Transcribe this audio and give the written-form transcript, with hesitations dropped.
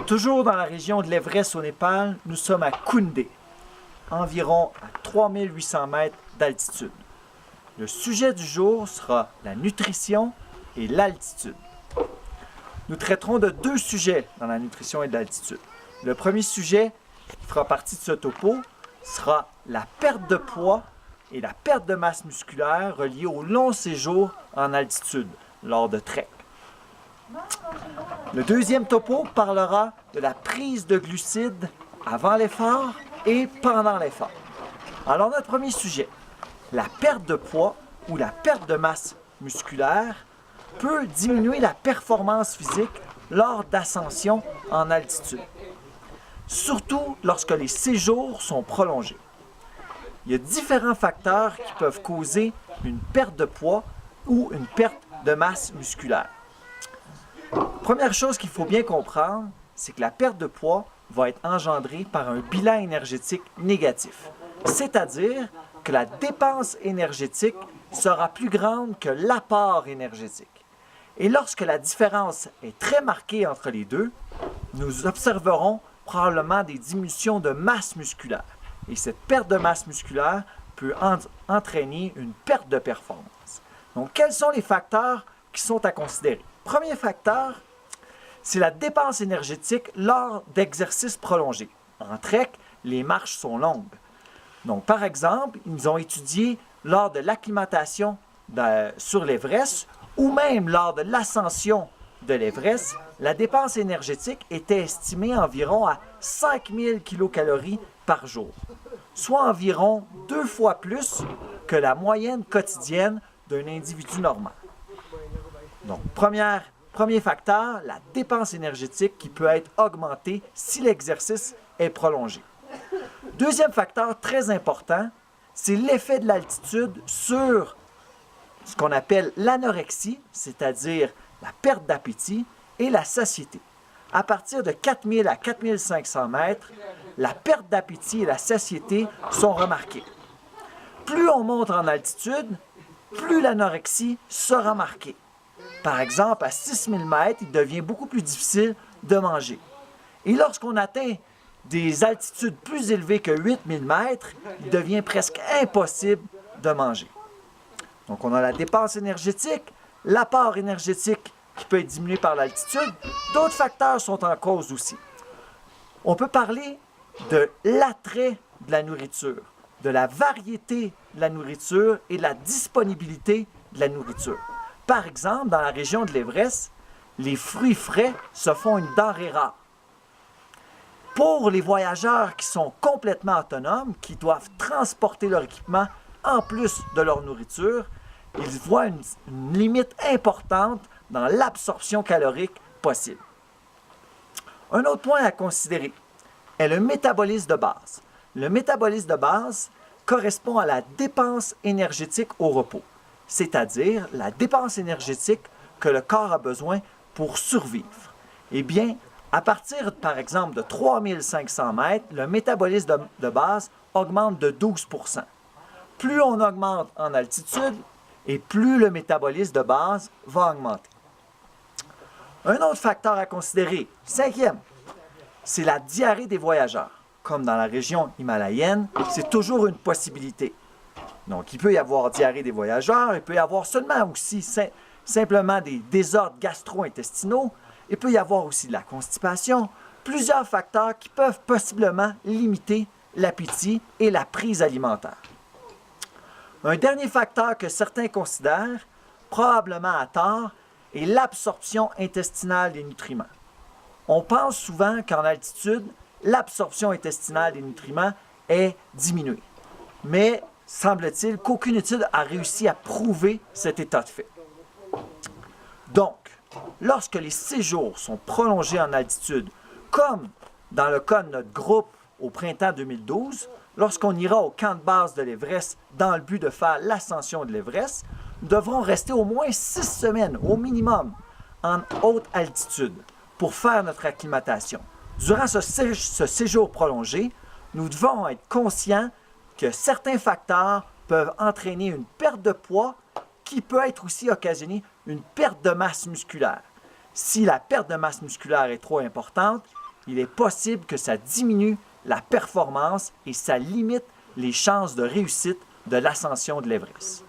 Toujours dans la région de l'Everest au Népal, nous sommes à Koundé, environ à 3800 mètres d'altitude. Le sujet du jour sera la nutrition et l'altitude. Nous traiterons de deux sujets dans la nutrition et l'altitude. Le premier sujet, qui fera partie de ce topo, sera la perte de poids et la perte de masse musculaire reliée au long séjour en altitude lors de trek. Le deuxième topo parlera de la prise de glucides avant l'effort et pendant l'effort. Alors notre premier sujet, la perte de poids ou la perte de masse musculaire peut diminuer la performance physique lors d'ascension en altitude, surtout lorsque les séjours sont prolongés. Il y a différents facteurs qui peuvent causer une perte de poids ou une perte de masse musculaire. Première chose qu'il faut bien comprendre, c'est que la perte de poids va être engendrée par un bilan énergétique négatif, c'est-à-dire que la dépense énergétique sera plus grande que l'apport énergétique. Et lorsque la différence est très marquée entre les deux, nous observerons probablement des diminutions de masse musculaire. Et cette perte de masse musculaire peut entraîner une perte de performance. Donc, quels sont les facteurs qui sont à considérer? Premier facteur, c'est la dépense énergétique lors d'exercices prolongés. En trek, les marches sont longues. Donc, par exemple, ils ont étudié lors de l'acclimatation sur l'Everest ou même lors de l'ascension de l'Everest, la dépense énergétique était estimée environ à 5000 kcal par jour, soit environ 2 fois plus que la moyenne quotidienne d'un individu normal. Donc, premier facteur, la dépense énergétique qui peut être augmentée si l'exercice est prolongé. Deuxième facteur très important, c'est l'effet de l'altitude sur ce qu'on appelle l'anorexie, c'est-à-dire la perte d'appétit, et la satiété. À partir de 4000 à 4500 mètres, la perte d'appétit et la satiété sont remarquées. Plus on monte en altitude, plus l'anorexie sera marquée. Par exemple, à 6000 mètres, il devient beaucoup plus difficile de manger. Et lorsqu'on atteint des altitudes plus élevées que 8000 mètres, il devient presque impossible de manger. Donc, on a la dépense énergétique, l'apport énergétique qui peut être diminué par l'altitude. D'autres facteurs sont en cause aussi. On peut parler de l'attrait de la nourriture, de la variété de la nourriture et de la disponibilité de la nourriture. Par exemple, dans la région de l'Everest, les fruits frais se font une denrée rare. Pour les voyageurs qui sont complètement autonomes, qui doivent transporter leur équipement en plus de leur nourriture, ils voient une limite importante dans l'absorption calorique possible. Un autre point à considérer est le métabolisme de base. Le métabolisme de base correspond à la dépense énergétique au repos, c'est-à-dire la dépense énergétique que le corps a besoin pour survivre. Eh bien, à partir, par exemple, de 3500 mètres, le métabolisme de base augmente de 12 %. Plus on augmente en altitude, et plus le métabolisme de base va augmenter. Un autre facteur à considérer, cinquième, c'est la diarrhée des voyageurs. Comme dans la région himalayenne, c'est toujours une possibilité. Donc, il peut y avoir diarrhée des voyageurs, il peut y avoir seulement aussi simplement des désordres gastro-intestinaux, il peut y avoir aussi de la constipation, plusieurs facteurs qui peuvent possiblement limiter l'appétit et la prise alimentaire. Un dernier facteur que certains considèrent, probablement à tort, est l'absorption intestinale des nutriments. On pense souvent qu'en altitude, l'absorption intestinale des nutriments est diminuée. Mais semble-t-il qu'aucune étude a réussi à prouver cet état de fait. Donc, lorsque les séjours sont prolongés en altitude, comme dans le cas de notre groupe au printemps 2012, lorsqu'on ira au camp de base de l'Everest dans le but de faire l'ascension de l'Everest, nous devrons rester au moins 6 semaines au minimum en haute altitude pour faire notre acclimatation. Durant ce séjour prolongé, nous devons être conscients que certains facteurs peuvent entraîner une perte de poids qui peut être aussi occasionner une perte de masse musculaire. Si la perte de masse musculaire est trop importante, il est possible que ça diminue la performance et ça limite les chances de réussite de l'ascension de l'Everest.